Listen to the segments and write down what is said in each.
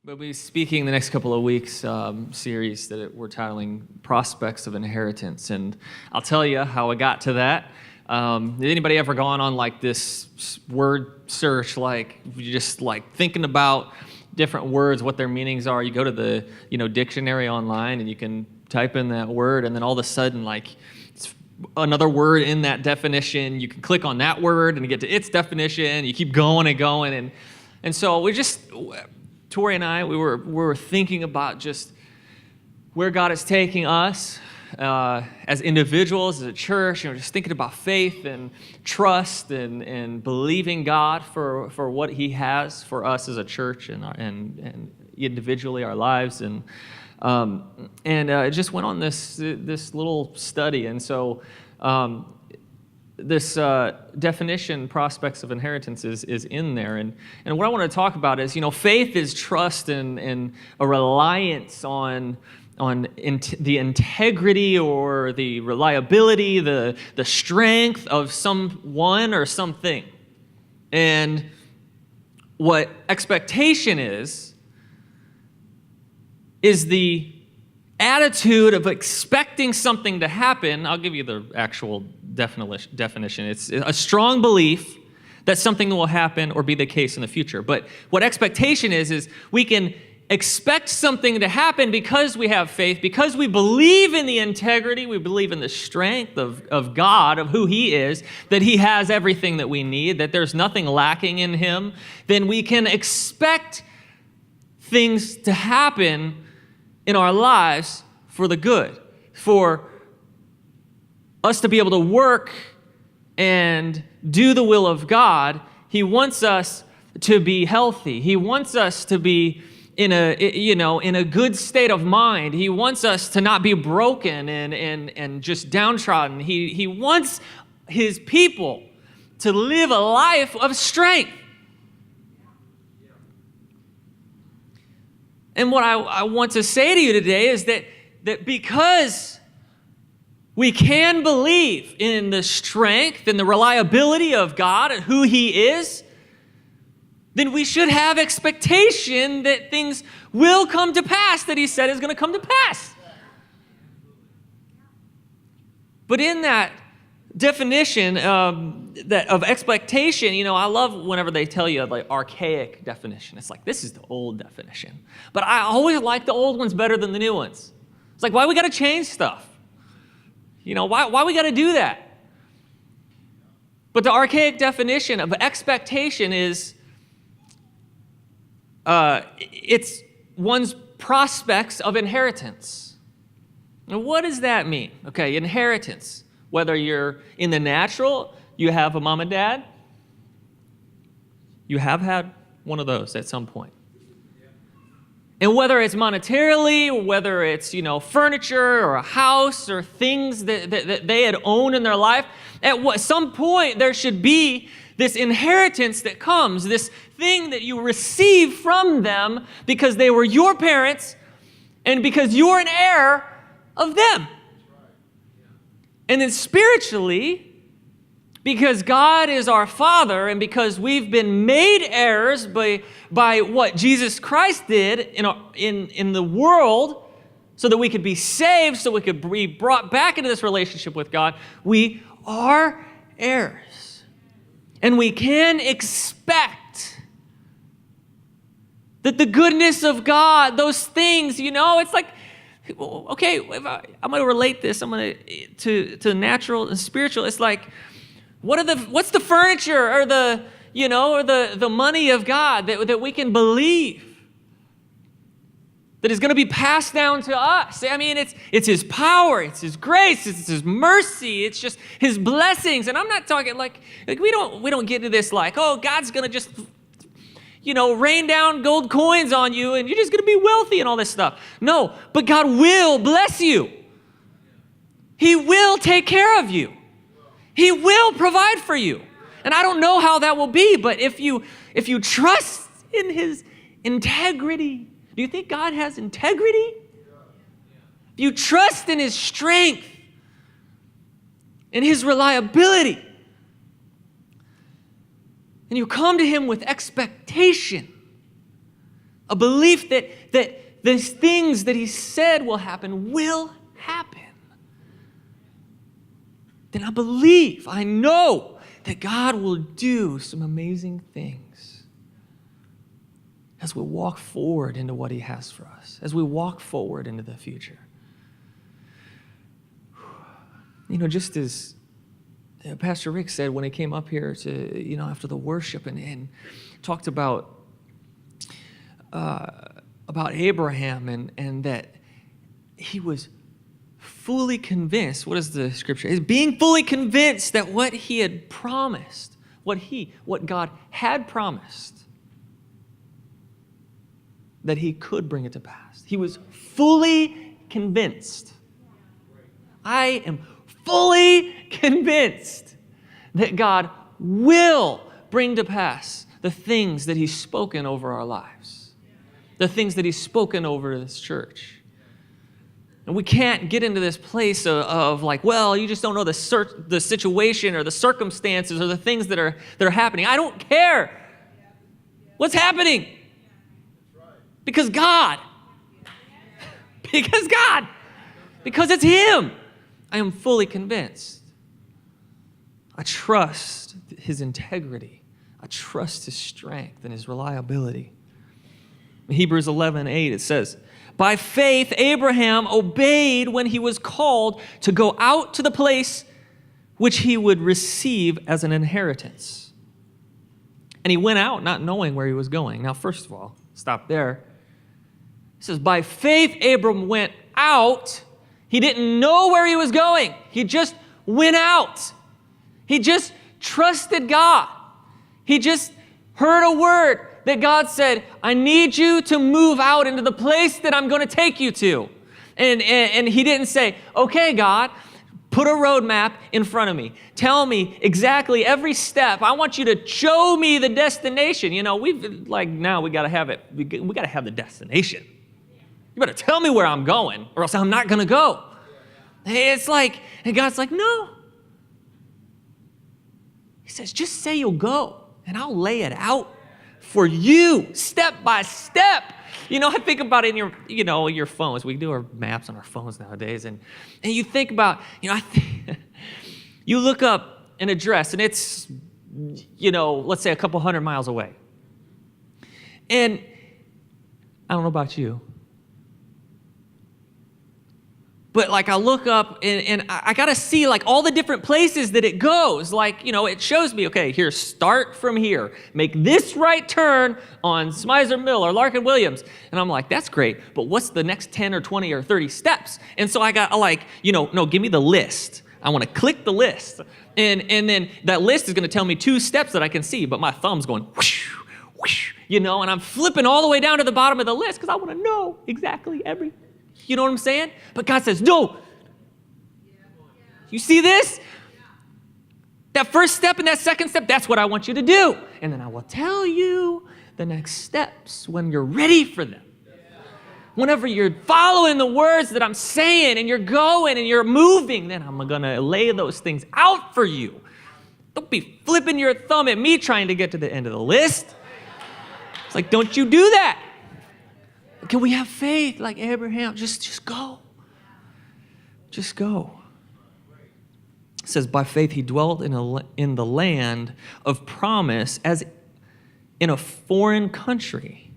We'll be speaking the next couple of weeks, series that we're titling Prospects of Inheritance. And I'll tell you how I got to that. Did anybody ever gone on like this word search, like you just like thinking about different words, what their meanings are? You go to the dictionary online and you can type in that word, and then all of a sudden like it's another word in that definition. You can click on that word and you get to its definition. You keep going and going, and so Tori and I, we were thinking about just where God is taking us as individuals, as a church, just thinking about faith and trust and believing God for what He has for us as a church and individually our lives, and it just went on this little study, and so this definition, prospects of inheritance, is in there. And what I want to talk about is, faith is trust and a reliance on the integrity or the reliability, the strength of someone or something. And what expectation is the attitude of expecting something to happen. I'll give you the actual definition. It's a strong belief that something will happen or be the case in the future. But what expectation is we can expect something to happen because we have faith, because we believe in the integrity, we believe in the strength of God, of who He is, that He has everything that we need, that there's nothing lacking in Him. Then we can expect things to happen in our lives for the good, for us to be able to work and do the will of God. He wants us to be healthy. He wants us to be in a good state of mind. He wants us to not be broken and just downtrodden. He wants His people to live a life of strength. And what I want to say to you today is that because we can believe in the strength and the reliability of God and who He is, then we should have expectation that things will come to pass that He said is going to come to pass. But in that definition of expectation, I love whenever they tell you like archaic definition. It's like, this is the old definition. But I always like the old ones better than the new ones. It's like, why we got to change stuff? Why we got to do that? But the archaic definition of expectation is it's one's prospects of inheritance. Now, what does that mean? Okay, inheritance. Whether you're in the natural, you have a mom and dad, you have had one of those at some point. And whether it's monetarily, or whether it's, furniture or a house or things that they had owned in their life, at some point there should be this inheritance that comes, this thing that you receive from them because they were your parents and because you're an heir of them. And then spiritually, because God is our Father and because we've been made heirs by what Jesus Christ did in the world so that we could be saved, so we could be brought back into this relationship with God, we are heirs. And we can expect that the goodness of God, those things, it's like, okay, I'm going to relate this. I'm going to natural and spiritual. It's like, what's the furniture or the money of God that we can believe that is going to be passed down to us? I mean, it's His power, it's His grace, it's His mercy, it's just His blessings. And I'm not talking like we don't get into this like, oh, God's going to just rain down gold coins on you and you're just going to be wealthy and all this stuff. No, but God will bless you. He will take care of you. He will provide for you. And I don't know how that will be, but if you trust in His integrity, do you think God has integrity? If you trust in His strength, in His reliability, and you come to Him with expectation, a belief that these things that he said will happen, then I know that God will do some amazing things as we walk forward into what he has for us, as we walk forward into the future. Just as Pastor Rick said when he came up here to, after the worship and talked about Abraham and that he was fully convinced. What is the scripture? He's being fully convinced that what he had promised, what God had promised, that he could bring it to pass. He was fully convinced. I am fully convinced that God will bring to pass the things that he's spoken over our lives, the things that he's spoken over this church. And we can't get into this place of like, well, you just don't know the situation or the circumstances or the things that are happening. I don't care what's happening. Because God. Because it's him. I am fully convinced. I trust his integrity. I trust his strength and his reliability. In Hebrews 11:8, it says, by faith, Abraham obeyed when he was called to go out to the place which he would receive as an inheritance. And he went out not knowing where he was going. Now, first of all, stop there. It says, by faith, Abram went out. He didn't know where he was going. He just went out. He just trusted God. He just heard a word that God said, I need you to move out into the place that I'm going to take you to. And he didn't say, okay, God, put a roadmap in front of me. Tell me exactly every step. I want you to show me the destination. Now we got to have it. We got to have the destination. You better tell me where I'm going or else I'm not going to go. It's like, and God's like, no. He says, just say you'll go and I'll lay it out for you, step by step. I think about it in your phones. We do our maps on our phones nowadays. And you think about, you look up an address and it's, let's say a couple 100 miles away. And I don't know about you, but I look up and I got to see all the different places that it goes. It shows me, okay, here, start from here. Make this right turn on Smizer Mill or Larkin Williams. And I'm like, that's great, but what's the next 10 or 20 or 30 steps? And so I got no, give me the list. I want to click the list. And then that list is going to tell me 2 steps that I can see, but my thumb's going whoosh, whoosh, and I'm flipping all the way down to the bottom of the list because I want to know exactly everything. You know what I'm saying? But God says, no. You see this? That first step and that second step, that's what I want you to do. And then I will tell you the next steps when you're ready for them. Whenever you're following the words that I'm saying and you're going and you're moving, then I'm going to lay those things out for you. Don't be flipping your thumb at me trying to get to the end of the list. It's like, don't you do that. Can we have faith like Abraham? Just go. Just go. It says, by faith he dwelt in the land of promise as in a foreign country,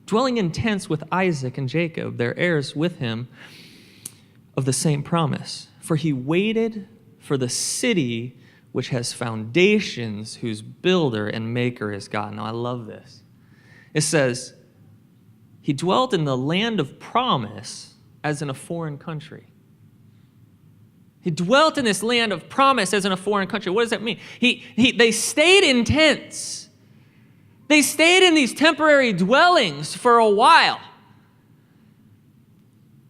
dwelling in tents with Isaac and Jacob, their heirs with him of the same promise. For he waited for the city which has foundations, whose builder and maker is God. Now I love this. It says, he dwelt in the land of promise as in a foreign country. He dwelt in this land of promise as in a foreign country. What does that mean? They stayed in tents. They stayed in these temporary dwellings for a while.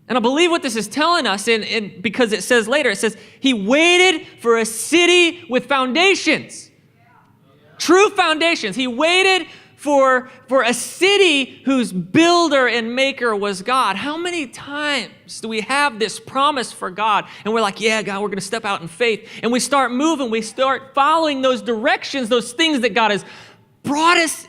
And I believe what this is telling us, because it says later, it says, he waited for a city with foundations. True foundations. He waited for a city whose builder and maker was God. How many times do we have this promise for God? And we're like, yeah, God, we're going to step out in faith. And we start moving. We start following those directions, those things that God has brought us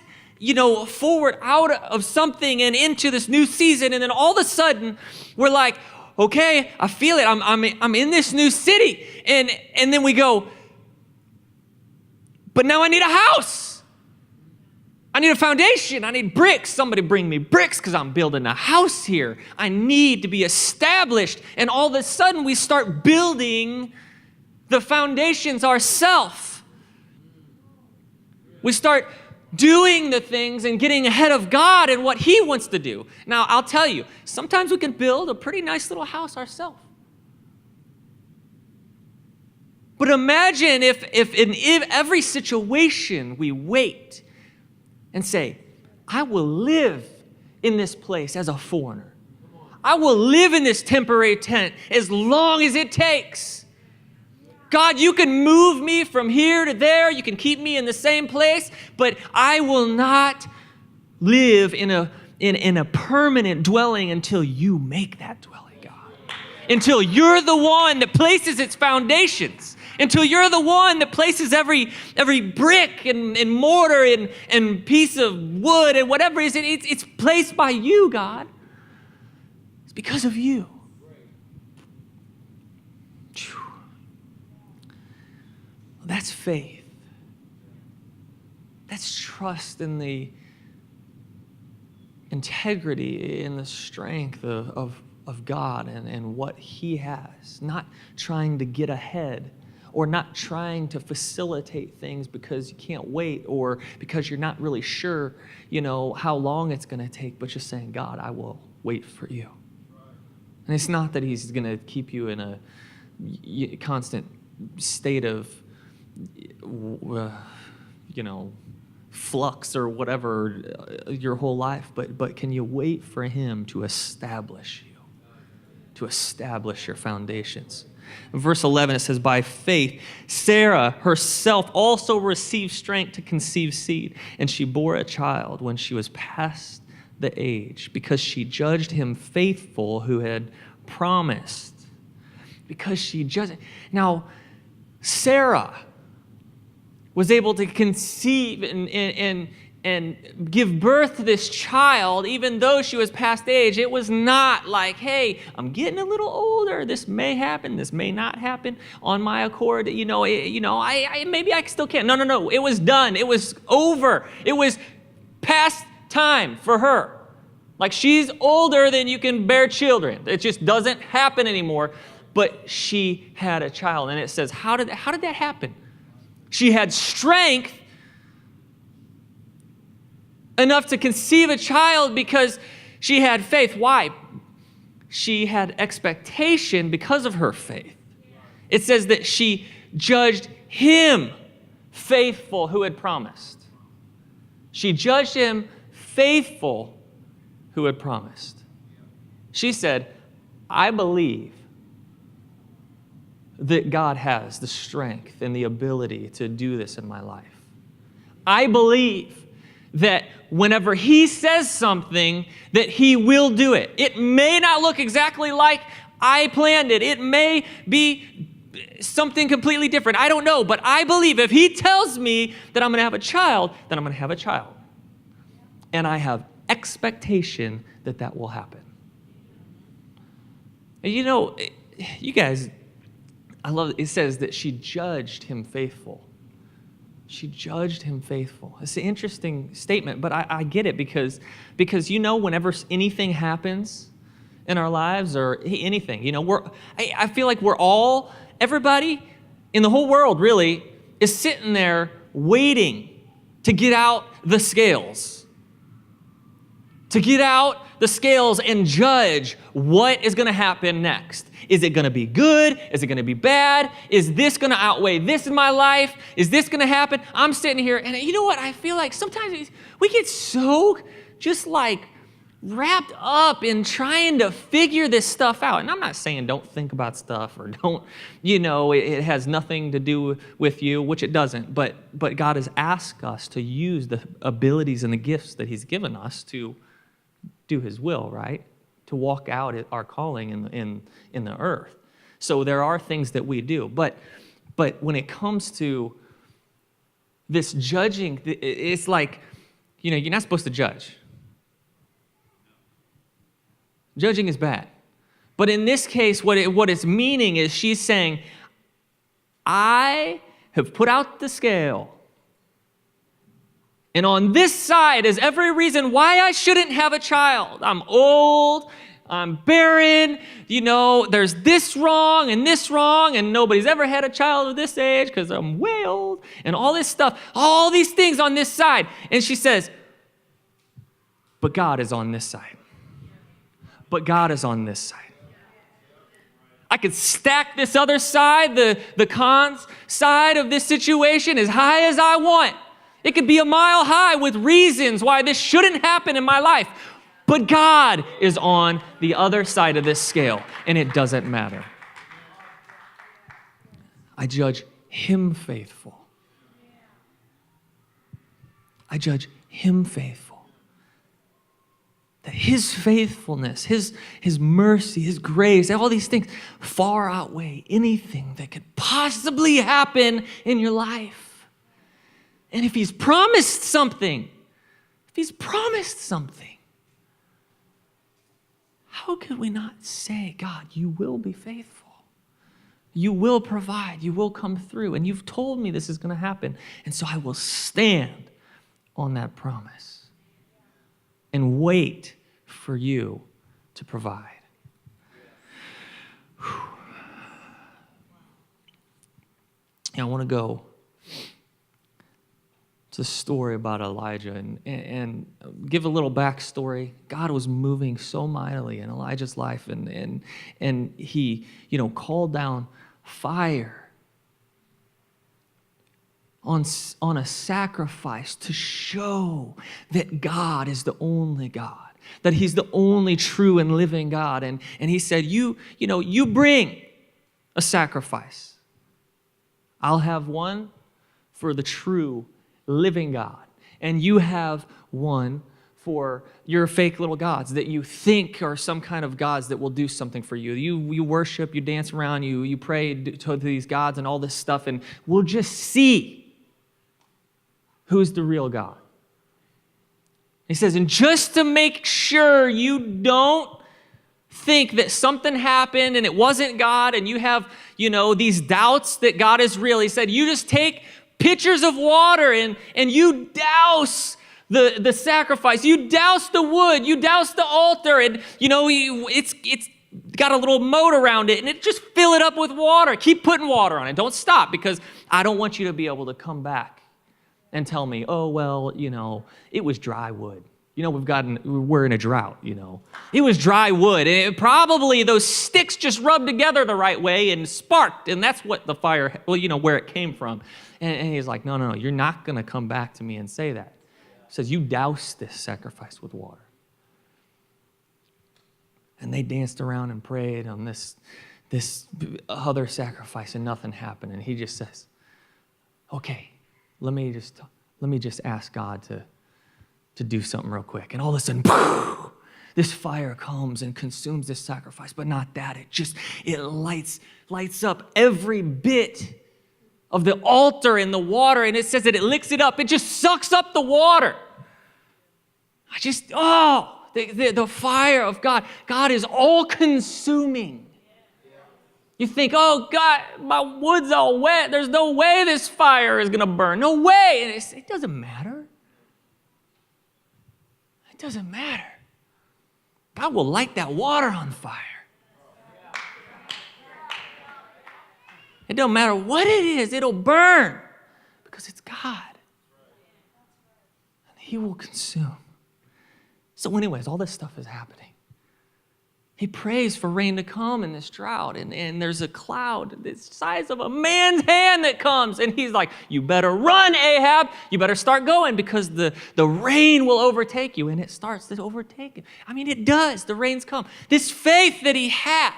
forward out of something and into this new season. And then all of a sudden we're like, okay, I feel it. I'm in this new city. And then we go, but now I need a house. I need a foundation. I need bricks. Somebody bring me bricks because I'm building a house here. I need to be established. And all of a sudden we start building the foundations ourselves. We start doing the things and getting ahead of God and what He wants to do. Now, I'll tell you, sometimes we can build a pretty nice little house ourselves. But imagine if in every situation we wait and say, I will live in this place as a foreigner. I will live in this temporary tent as long as it takes. God, you can move me from here to there. You can keep me in the same place, but I will not live in a permanent dwelling until you make that dwelling, God. Until you're the one that places its foundations. Until you're the one that places every brick and mortar and piece of wood and whatever it is, it's placed by you, God. It's because of you. That's faith. That's trust in the integrity, in the strength of God and what He has. Not trying to get ahead or not trying to facilitate things because you can't wait or because you're not really sure, how long it's going to take, but just saying, God, I will wait for you. And it's not that He's going to keep you in a constant state of flux or whatever your whole life, but can you wait for Him to establish you, to establish your foundations? In verse 11, it says, by faith, Sarah herself also received strength to conceive seed, and she bore a child when she was past the age, because she judged him faithful who had promised. Because she judged. Now, Sarah was able to conceive and give birth to this child, even though she was past age. It was not like, hey, I'm getting a little older. This may happen. This may not happen on my accord. Maybe I still can't. No. It was done. It was over. It was past time for her. Like, she's older than you can bear children. It just doesn't happen anymore. But she had a child. And it says, how did that happen? She had strength enough to conceive a child because she had faith. Why? She had expectation because of her faith. It says that she judged him faithful who had promised. She judged him faithful who had promised. She said, I believe that God has the strength and the ability to do this in my life. I believe that whenever He says something, that He will do it. It may not look exactly like I planned it. It may be something completely different. I don't know, but I believe if He tells me that I'm going to have a child, then I'm going to have a child. And I have expectation that that will happen. And you guys, I love it. It says that she judged him faithful. She judged him faithful. It's an interesting statement, but I get it because whenever anything happens in our lives or anything, I feel like everybody in the whole world really is sitting there waiting to get out the scales. To get out the scales and judge what is going to happen next. Is it going to be good? Is it going to be bad? Is this going to outweigh this in my life? Is this going to happen? I'm sitting here, and you know what? I feel like sometimes we get so just like wrapped up in trying to figure this stuff out. And I'm not saying don't think about stuff or don't, it has nothing to do with you, which it doesn't. But God has asked us to use the abilities and the gifts that He's given us to do His will, right? To walk out our calling in the earth. So there are things that we do. But when it comes to this judging, it's like you're not supposed to judge. Judging is bad. But in this case, what it's meaning is she's saying, I have put out the scale. And on this side is every reason why I shouldn't have a child. I'm old, I'm barren, there's this wrong, and nobody's ever had a child of this age because I'm way old, and all this stuff, all these things on this side. And she says, but God is on this side. But God is on this side. I could stack this other side, the cons side of this situation, as high as I want. It could be a mile high with reasons why this shouldn't happen in my life. But God is on the other side of this scale, and it doesn't matter. I judge him faithful. I judge him faithful. That his faithfulness, his mercy, his grace, all these things far outweigh anything that could possibly happen in your life. And if he's promised something, how could we not say, God, you will be faithful. You will provide. You will come through. And you've told me this is going to happen. And so I will stand on that promise and wait for you to provide. I want to go to a story about Elijah and give a little backstory. God was moving so mightily in Elijah's life, and he, called down fire on a sacrifice to show that God is the only God, that he's the only true and living God. And he said, you bring a sacrifice. I'll have one for the true living God, and you have one for your fake little gods that you think are some kind of gods that will do something for you. You worship, you dance around, you pray to these gods and all this stuff, and we'll just see who's the real God. He says, and just to make sure you don't think that something happened and it wasn't God, and you have, these doubts that God is real, he said, you just take pitchers of water and you douse the sacrifice. You douse the wood. You douse the altar, and it's got a little moat around it, and it just fill it up with water. Keep putting water on it. Don't stop, because I don't want you to be able to come back and tell me, oh well, it was dry wood. We're in a drought. It was dry wood, and probably those sticks just rubbed together the right way and sparked, and that's what the fire, where it came from. And he's like, no, you're not going to come back to me and say that. He says, you douse this sacrifice with water. And they danced around and prayed on this other sacrifice, and nothing happened. And he just says, okay, let me just ask God to do something real quick. And all of a sudden, this fire comes and consumes this sacrifice, but not that. It lights up every bit of the altar and the water, and it says that it licks it up. It just sucks up the water. The fire of God. God is all-consuming. You think, oh, God, my wood's all wet. There's no way this fire is going to burn. No way. And it doesn't matter. It doesn't matter. God will light that water on fire. It don't matter what it is, it'll burn, because it's God. And he will consume. So anyways, all this stuff is happening. He prays for rain to come in this drought, and there's a cloud the size of a man's hand that comes, and he's like, you better run, Ahab. You better start going, because the rain will overtake you. And it starts to overtake him. I mean, it does. The rains come. This faith that he had.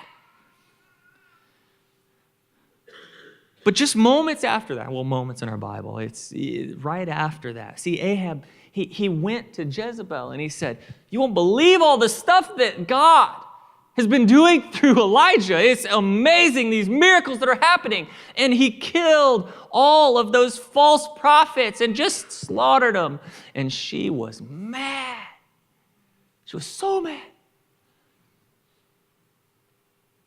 But just moments after that, moments in our Bible, it's right after that. See, Ahab, he went to Jezebel and he said, you won't believe all the stuff that God has been doing through Elijah. It's amazing, these miracles that are happening. And he killed all of those false prophets and just slaughtered them. And she was mad. She was so mad.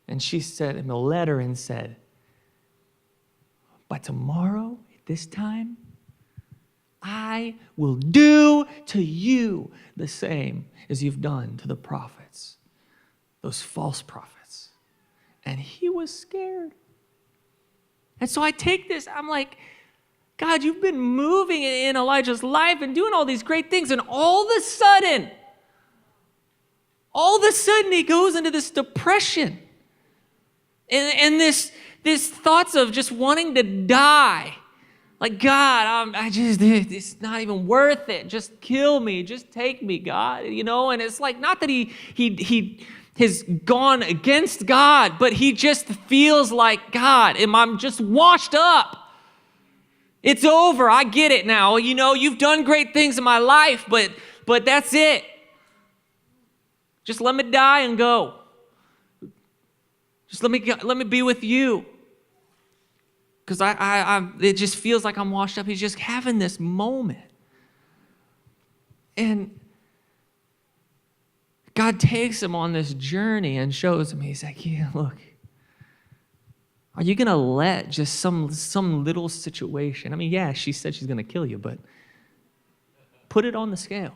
And she said in the letter and said, by tomorrow at this time, I will do to you the same as you've done to the prophets, those false prophets. And he was scared. And so I take this, I'm like, God, you've been moving in Elijah's life and doing all these great things, and all of a sudden he goes into this depression and this thoughts of just wanting to die. Like, God, it's not even worth it. Just kill me. Just take me, God. And it's like, not that he has gone against God, but he just feels like, God, I'm just washed up. It's over. I get it now. You've done great things in my life, but that's it. Just let me die and go. Just let me be with you. Because it just feels like I'm washed up. He's just having this moment. And God takes him on this journey and shows him, he's like, yeah, look, are you going to let just some little situation, yeah, she said she's going to kill you, but put it on the scale.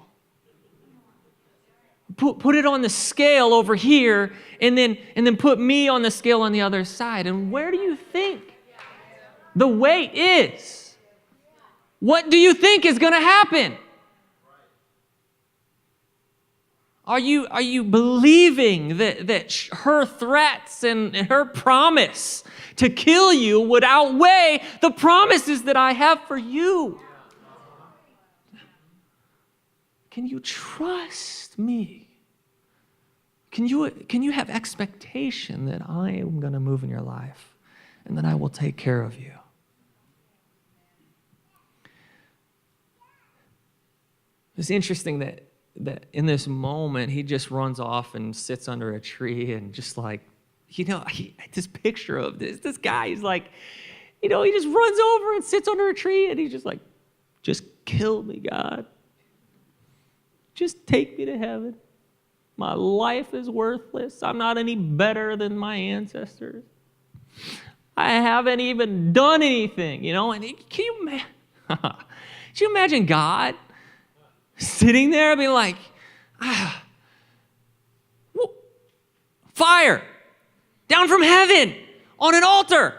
Put it on the scale over here, and then put me on the scale on the other side. And where do you think the weight is? What do you think is going to happen? Are you believing that her threats and her promise to kill you would outweigh the promises that I have for you? Can you trust me? Can you have expectation that I am going to move in your life and that I will take care of you? It's interesting that in this moment, he just runs off and sits under a tree and just like, this picture of this guy, he's like, he just runs over and sits under a tree and he's just like, just kill me, God. Just take me to heaven. My life is worthless. I'm not any better than my ancestors. I haven't even done anything, And can you imagine God sitting there and being like, fire down from heaven on an altar.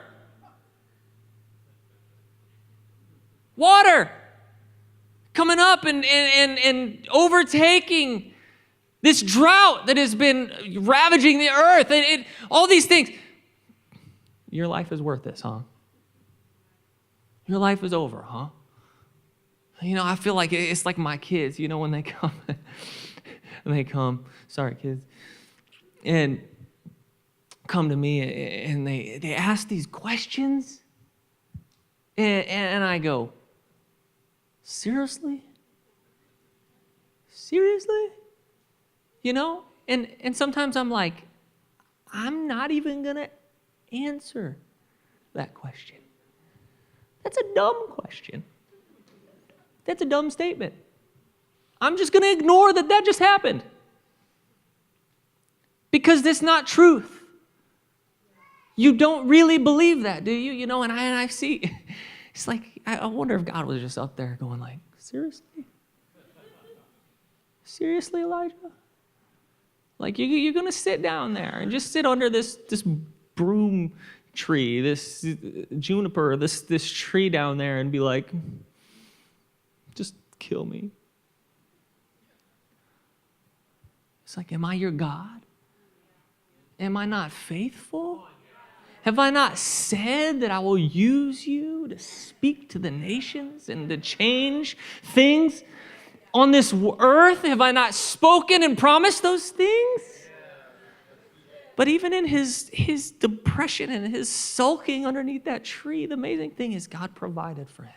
Water coming up and overtaking this drought that has been ravaging the earth, and all these things. Your life is worth this, huh? Your life is over, huh? I feel like it's like my kids, when they come, sorry kids, and come to me and they ask these questions, and I go, seriously? And sometimes I'm like, I'm not even going to answer that question. That's a dumb question. That's a dumb statement. I'm just going to ignore that just happened. Because that's not truth. You don't really believe that, do you? And I see, it's like, I wonder if God was just up there going like, seriously? Seriously, Elijah? Like, you're going to sit down there and just sit under this broom tree, this juniper, this tree down there and be like, just kill me. It's like, am I your God? Am I not faithful? Have I not said that I will use you to speak to the nations and to change things on this earth? Have I not spoken and promised those things? But even in his depression and his sulking underneath that tree, the amazing thing is God provided for him.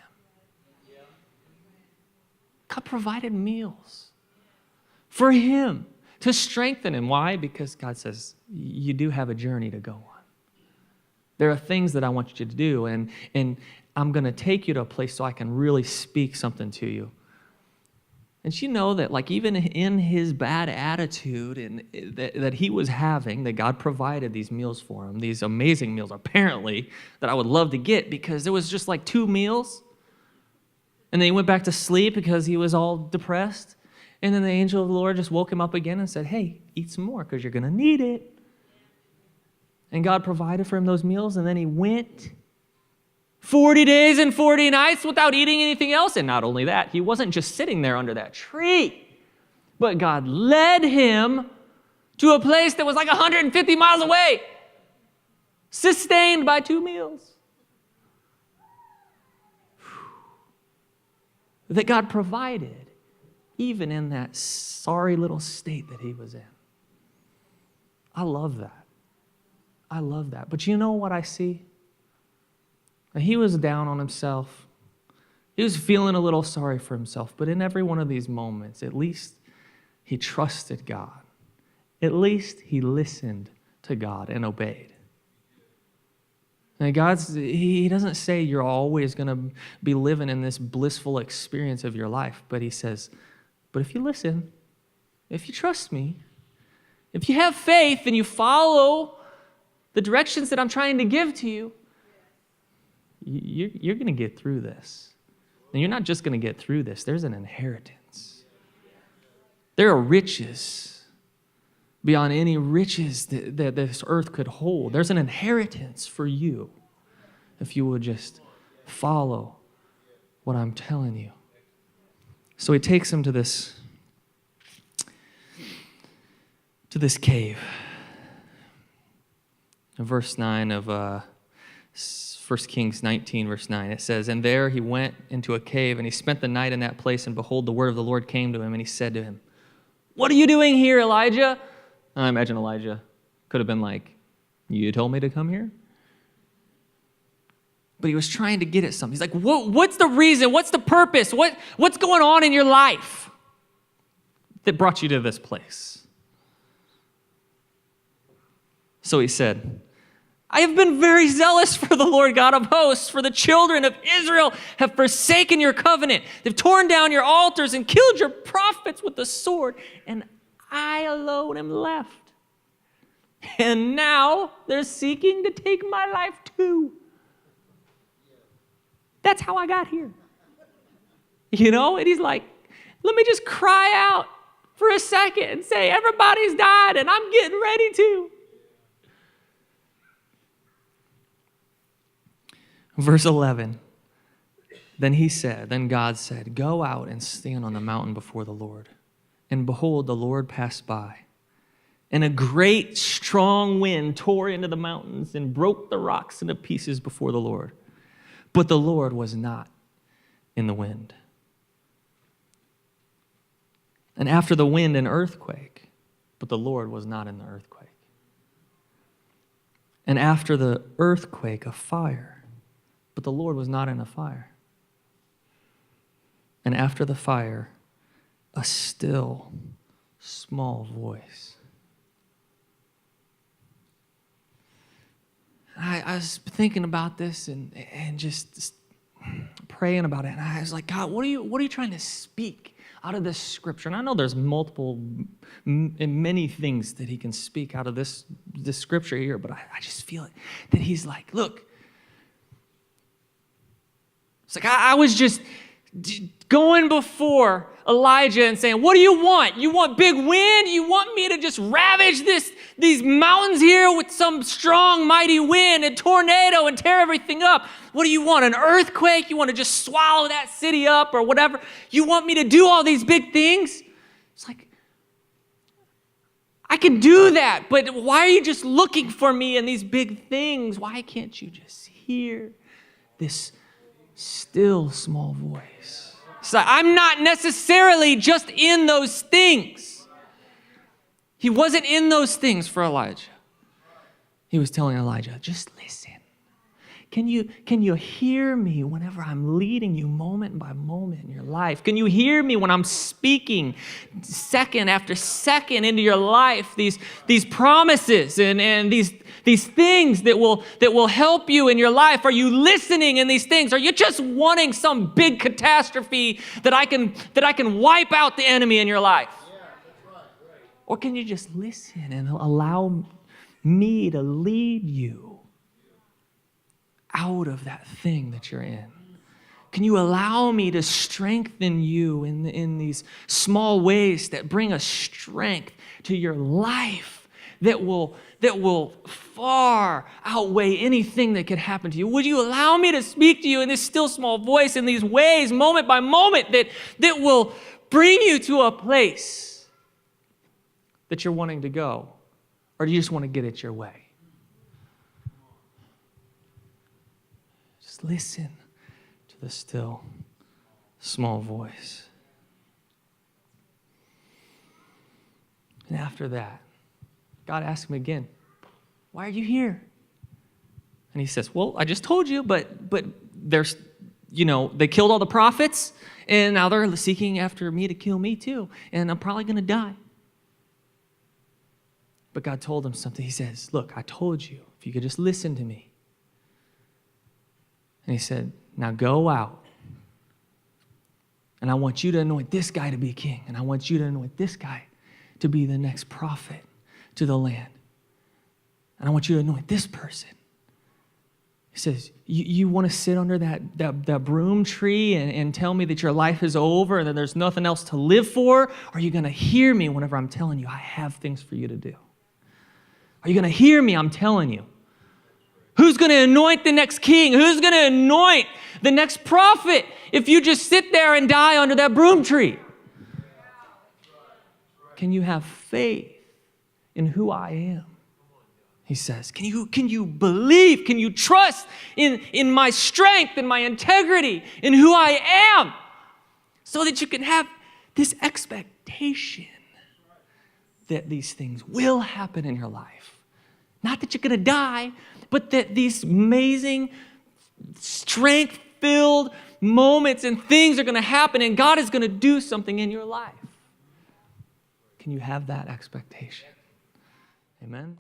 God provided meals for him to strengthen him. Why? Because God says, you do have a journey to go on. There are things that I want you to do, and I'm going to take you to a place so I can really speak something to you. And you know that, like, even in his bad attitude and that he was having, that God provided these meals for him, these amazing meals, apparently, that I would love to get, because there was just like 2 meals. And then he went back to sleep because he was all depressed. And then the angel of the Lord just woke him up again and said, hey, eat some more because you're going to need it. And God provided for him those meals, and then he went 40 days and 40 nights without eating anything else. And not only that, he wasn't just sitting there under that tree, but God led him to a place that was like 150 miles away, sustained by 2 meals. That God provided, even in that sorry little state that he was in. I love that. I love that. But you know what I see? He was down on himself. He was feeling a little sorry for himself. But in every one of these moments, at least he trusted God. At least he listened to God and obeyed. And he doesn't say you're always going to be living in this blissful experience of your life. But he says, but if you listen, if you trust me, if you have faith and you follow the directions that I'm trying to give to you, you're going to get through this. And you're not just going to get through this. There's an inheritance. There are riches beyond any riches that this earth could hold. There's an inheritance for you if you would just follow what I'm telling you. So he takes him to this cave. In verse 9 of 1 Kings 19, verse 9, it says, and there he went into a cave, and he spent the night in that place, and behold, the word of the Lord came to him, and he said to him, what are you doing here, Elijah? I imagine Elijah could have been like, you told me to come here? But he was trying to get at something. He's like, what's the reason? What's the purpose? What's going on in your life that brought you to this place? So he said, I have been very zealous for the Lord God of hosts, for the children of Israel have forsaken your covenant. They've torn down your altars and killed your prophets with the sword, and I alone am left. And now they're seeking to take my life too. That's how I got here. You know, and he's like, let me just cry out for a second and say, everybody's died and I'm getting ready to. Verse 11, then God said, go out and stand on the mountain before the Lord. And behold, the Lord passed by. And a great strong wind tore into the mountains and broke the rocks into pieces before the Lord. But the Lord was not in the wind. And after the wind, an earthquake. But the Lord was not in the earthquake. And after the earthquake, a fire. But the Lord was not in a fire. And after the fire, a still, small voice. I was thinking about this and just praying about it. And I was like, God, what are you trying to speak out of this scripture? And I know there's many things that he can speak out of this scripture here, but I just feel it, that he's like, look, it's like I was just going before Elijah and saying, what do you want? You want big wind? You want me to just ravage these mountains here with some strong, mighty wind and tornado and tear everything up? What do you want? An earthquake? You want to just swallow that city up or whatever? You want me to do all these big things? It's like, I can do that, but why are you just looking for me in these big things? Why can't you just hear this still small voice? So I'm not necessarily just in those things. He wasn't in those things for Elijah. He was telling Elijah, just listen. Can you hear me whenever I'm leading you moment by moment in your life? Can you hear me when I'm speaking second after second into your life, these promises and these things that will help you in your life? Are you listening in these things? Are you just wanting some big catastrophe that I can wipe out the enemy in your life? Yeah, that's right. Or can you just listen and allow me to lead you out of that thing that you're in? Can you allow me to strengthen you in these small ways that bring a strength to your life that will far outweigh anything that could happen to you? Would you allow me to speak to you in this still small voice in these ways, moment by moment, that will bring you to a place that you're wanting to go? Or do you just want to get it your way? Just listen to the still, small voice. And after that, God asked him again, why are you here? And he says, well, I just told you, but there's, they killed all the prophets, and now they're seeking after me to kill me too, and I'm probably going to die. But God told him something. He says, look, I told you, if you could just listen to me. And he said, now go out, and I want you to anoint this guy to be king, and I want you to anoint this guy to be the next prophet to the land. And I want you to anoint this person. He says, you want to sit under that broom tree and tell me that your life is over and that there's nothing else to live for? Or are you going to hear me whenever I'm telling you I have things for you to do? Are you going to hear me? I'm telling you. Who's going to anoint the next king? Who's going to anoint the next prophet if you just sit there and die under that broom tree? Can you have faith in who I am? He says, can you believe? Can you trust in my strength and my integrity, in who I am, so that you can have this expectation that these things will happen in your life? Not that you're going to die, but that these amazing, strength-filled moments and things are going to happen, and God is going to do something in your life. Can you have that expectation? Amen?